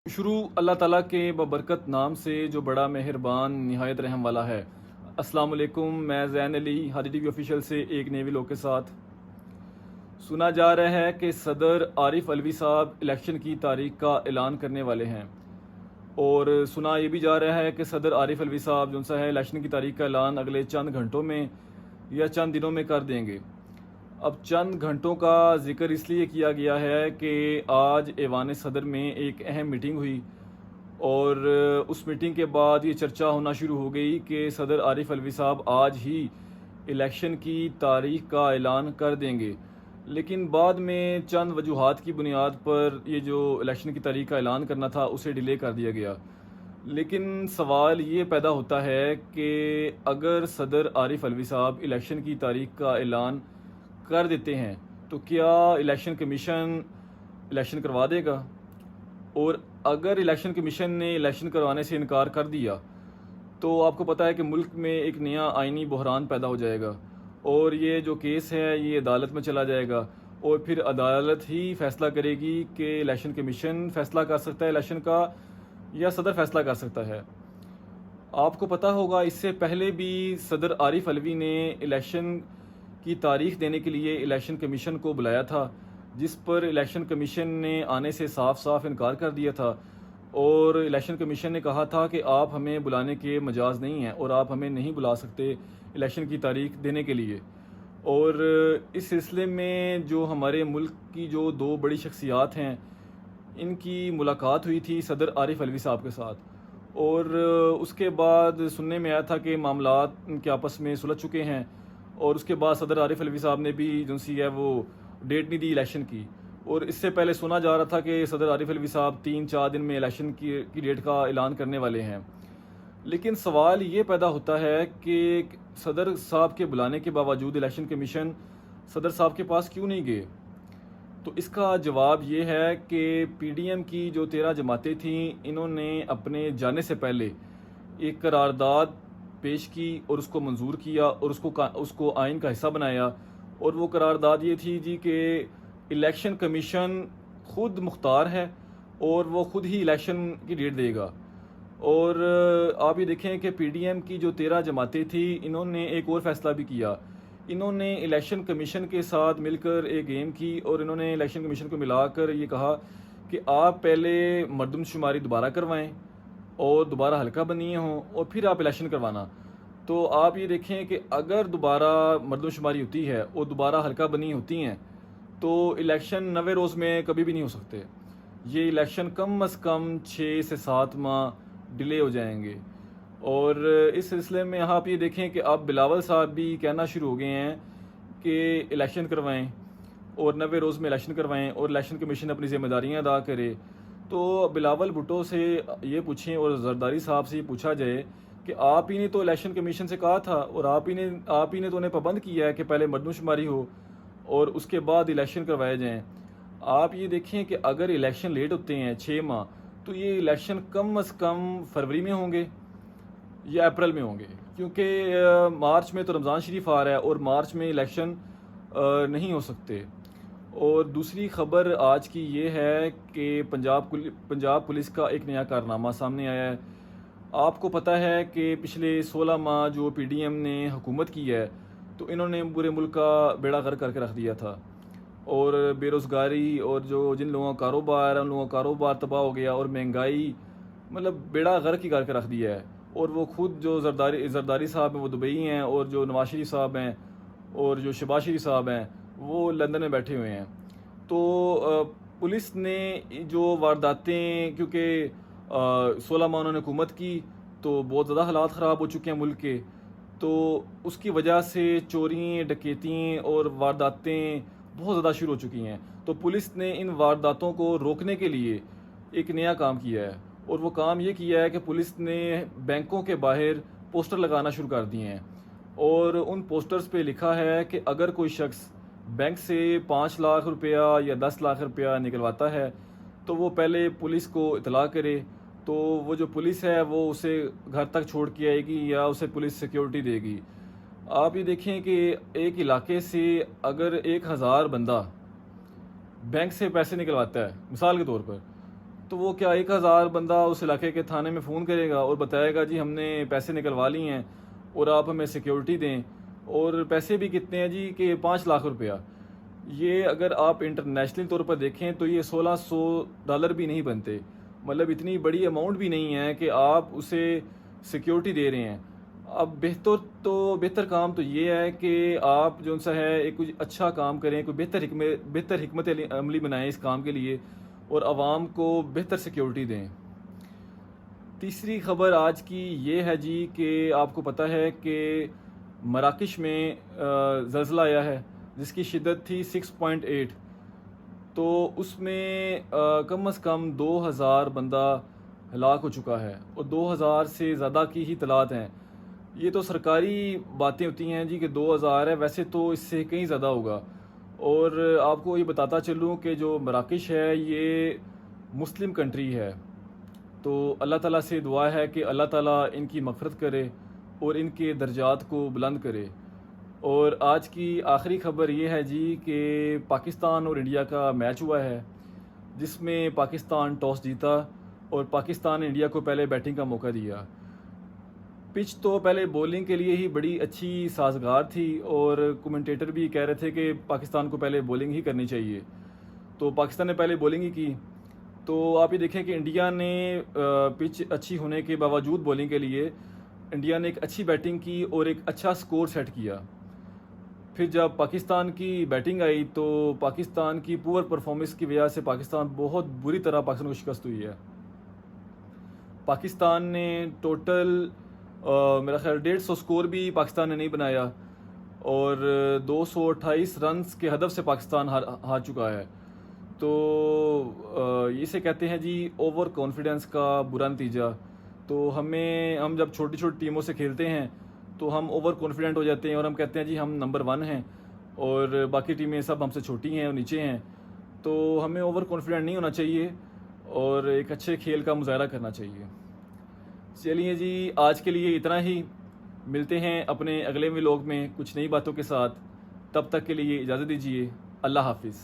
शुरू अल्लाह ताला के बबरकत नाम से जो बड़ा मेहरबान निहायत रहम वाला है। अस्सलाम वालेकुम, मैं ज़ैन अली हादी टीवी ऑफिशियल से एक नए व्लॉग के साथ। सुना जा रहा है कि सदर आरिफ अलवी साहब इलेक्शन की तारीख का ऐलान करने वाले हैं और सुना ये भी जा रहा है कि सदर आरिफ अलवी साहब जो सा है इलेक्शन की तारीख का ऐलान अगले चंद घंटों में या चंद दिनों में कर देंगे। अब चंद घंटों का जिक्र इसलिए किया गया है कि आज ऐवान सदर में एक अहम मीटिंग हुई और उस मीटिंग के बाद ये चर्चा होना शुरू हो गई कि सदर आरिफ अलवी साहब आज ही इलेक्शन की तारीख का ऐलान कर देंगे। लेकिन बाद में चंद वजूहात की बुनियाद पर ये जो इलेक्शन की तारीख का ऐलान करना था उसे डिले कर दिया गया। लेकिन सवाल ये पैदा होता है कि अगर सदर आरिफ अलवी साहब इलेक्शन की तारीख का ऐलान कर देते हैं तो क्या इलेक्शन कमीशन इलेक्शन करवा देगा? और अगर इलेक्शन कमीशन ने इलेक्शन करवाने से इनकार कर दिया तो आपको पता है कि मुल्क में एक नया आइनी बहरान पैदा हो जाएगा और ये जो केस है ये अदालत में चला जाएगा और फिर अदालत ही फैसला करेगी कि इलेक्शन कमीशन फैसला कर सकता है इलेक्शन का या सदर फैसला कर सकता है। आपको पता होगा इससे पहले भी सदर आरिफ अलवी ने इलेक्शन की तारीख देने के लिए इलेक्शन कमीशन को बुलाया था, जिस पर इलेक्शन कमीशन ने आने से साफ साफ इनकार कर दिया था और इलेक्शन कमीशन ने कहा था कि आप हमें बुलाने के मजाज नहीं हैं और आप हमें नहीं बुला सकते इलेक्शन की तारीख देने के लिए। और इस सिलसिले में जो हमारे मुल्क की जो दो बड़ी शख्सियात हैं इनकी मुलाकात हुई थी सदर आरिफ अलवी साहब के साथ और उसके बाद सुनने में आया था कि मामलात इनके आपस में सुलझ चुके हैं और उसके बाद सदर आरिफ अलवी साहब ने भी जो सी है वो डेट नहीं दी इलेक्शन की। और इससे पहले सुना जा रहा था कि सदर आरिफ अलवी साहब 3-4 दिन में इलेक्शन की डेट का ऐलान करने वाले हैं। लेकिन सवाल ये पैदा होता है कि सदर साहब के बुलाने के बावजूद इलेक्शन कमीशन सदर साहब के पास क्यों नहीं गए? तो इसका जवाब ये है कि पीडीएम की जो 13 जमातें थीं इन्होंने अपने जाने से पहले एक करारदाद पेश की और उसको मंजूर किया और उसको आइन का हिस्सा बनाया। और वो करारदाद ये थी जी कि इलेक्शन कमीशन खुद मुख्तार है और वो खुद ही इलेक्शन की डेट देगा। और आप ये देखें कि पीडीएम की जो 13 जमातें थी इन्होंने एक और फैसला भी किया। इन्होंने इलेक्शन कमीशन के साथ मिलकर एक गेम की और इन्होंने इलेक्शन कमीशन को मिलाकर ये कहा कि आप पहले मरदमशुमारी दोबारा करवाएं और दोबारा हल्का बनिए हों और फिर आप इलेक्शन करवाना। तो आप ये देखें कि अगर दोबारा मरदमशुमारी होती है और दोबारा हल्का बनी होती हैं तो इलेक्शन 90 रोज़ में कभी भी नहीं हो सकते। ये इलेक्शन कम अज़ कम 6 से 7 माह डिले हो जाएंगे। और इस सिलसिले में आप ये देखें कि अब बिलावल साहब भी कहना शुरू हो गए हैं कि इलेक्शन करवाएं और 90 रोज़ में इलेक्शन करवाएं और इलेक्शन कमीशन अपनी ज़िम्मेदारियां अदा करे। तो बिलावल भुट्टो से ये पूछें और जरदारी साहब से ये पूछा जाए कि आप ही ने तो इलेक्शन कमीशन से कहा था और आप ही ने तो उन्हें पाबंद किया है कि पहले मरदमशुमारी हो और उसके बाद इलेक्शन करवाए जाएँ। आप ये देखें कि अगर इलेक्शन लेट होते हैं 6 माह तो ये इलेक्शन कम अज़ कम फरवरी में होंगे या अप्रैल में होंगे, क्योंकि मार्च में तो रमज़ान शरीफ आ रहा है और मार्च में इलेक्शन नहीं हो सकते। और दूसरी ख़बर आज की ये है कि पंजाब पुलिस का एक नया कारनामा सामने आया है। आपको पता है कि पिछले 16 माह जो पीडीएम ने हुकूमत की है तो इन्होंने पूरे मुल्क का बेड़ा गर्क करके रख दिया था और बेरोज़गारी और जो जिन लोगों का कारोबार है उन लोगों का कारोबार तबाह हो गया और महंगाई मतलब बेड़ा गर्क ही करके रख दिया है। और वो खुद जो जरदारी साहब हैं वो दुबई हैं और जो नवाज शरीफ साहब हैं और जो शहबाज शरीफ साहब हैं वो लंदन में बैठे हुए हैं। तो पुलिस ने जो वारदातें, क्योंकि 16 माह उन्होंने हुकूमत की तो बहुत ज़्यादा हालात ख़राब हो चुके हैं मुल्क के, तो उसकी वजह से चोरी डकैती और वारदातें बहुत ज़्यादा शुरू हो चुकी हैं। तो पुलिस ने इन वारदातों को रोकने के लिए एक नया काम किया है और वो काम ये किया है कि पुलिस ने बैंकों के बाहर पोस्टर लगाना शुरू कर दिए हैं और उन पोस्टर्स पे लिखा है कि अगर कोई शख्स बैंक से 5 लाख रुपया या 10 लाख रुपया निकलवाता है तो वो पहले पुलिस को इतला करे, तो वो जो पुलिस है वो उसे घर तक छोड़ के आएगी या उसे पुलिस सिक्योरिटी देगी। आप ये देखें कि एक इलाके से अगर 1000 बंदा बैंक से पैसे निकलवाता है मिसाल के तौर पर, तो वो क्या 1000 बंदा उस इलाके के थाने में फ़ोन करेगा और बताएगा जी हमने पैसे निकलवा लिए हैं और आप हमें सिक्योरिटी दें। और पैसे भी कितने हैं जी कि 5 लाख रुपया। ये अगर आप इंटरनेशनल तौर पर देखें तो ये $1600 भी नहीं बनते। मतलब इतनी बड़ी अमाउंट भी नहीं है कि आप उसे सिक्योरिटी दे रहे हैं। अब बेहतर काम तो ये है कि आप जो सा है एक कुछ अच्छा काम करें, कोई बेहतर हिकमत अमली बनाएं इस काम के लिए और आवाम को बेहतर सिक्योरिटी दें। तीसरी खबर आज की ये है जी कि आपको पता है कि मराकश में ज़ल्ज़ला आया है जिसकी शिद्दत थी 6.8। तो उसमें कम से कम 2000 बंदा हलाक हो चुका है और 2000 से ज़्यादा की ही तलात हैं। ये तो सरकारी बातें होती हैं जी कि 2000 है, वैसे तो इससे कहीं ज़्यादा होगा। और आपको ये बताता चलूँ कि जो मराकश है ये मुस्लिम कंट्री है। तो अल्लाह ताला से दुआ है कि अल्लाह ताला इनकी मग़फ़िरत करे और इनके दर्जात को बुलंद करे। और आज की आखिरी ख़बर ये है जी कि पाकिस्तान और इंडिया का मैच हुआ है जिसमें पाकिस्तान टॉस जीता और पाकिस्तान ने इंडिया को पहले बैटिंग का मौका दिया। पिच तो पहले बॉलिंग के लिए ही बड़ी अच्छी साजगार थी और कमेंटेटर भी कह रहे थे कि पाकिस्तान को पहले बॉलिंग ही करनी चाहिए। तो पाकिस्तान ने पहले बॉलिंग ही की। तो आप ये देखें कि इंडिया ने पिच अच्छी होने के बावजूद बॉलिंग के लिए इंडिया ने एक अच्छी बैटिंग की और एक अच्छा स्कोर सेट किया। फिर जब पाकिस्तान की बैटिंग आई तो पाकिस्तान की पुअर परफॉर्मेंस की वजह से बहुत बुरी तरह पाकिस्तान को शिकस्त हुई है। पाकिस्तान ने टोटल मेरा ख्याल 150 स्कोर भी पाकिस्तान ने नहीं बनाया और 228 रन्स के हदफ से पाकिस्तान हार चुका है। तो इसे कहते हैं जी ओवर कॉन्फिडेंस का बुरा नतीजा। तो हम जब छोटी छोटी टीमों से खेलते हैं तो हम ओवर कॉन्फिडेंट हो जाते हैं और हम कहते हैं जी हम नंबर 1 हैं और बाकी टीमें सब हमसे छोटी हैं और नीचे हैं। तो हमें ओवर कॉन्फिडेंट नहीं होना चाहिए और एक अच्छे खेल का मुजाहरा करना चाहिए। चलिए जी, आज के लिए इतना ही। मिलते हैं अपने अगले व्लॉग में कुछ नई बातों के साथ। तब तक के लिए इजाज़त दीजिए। अल्लाह हाफिज़।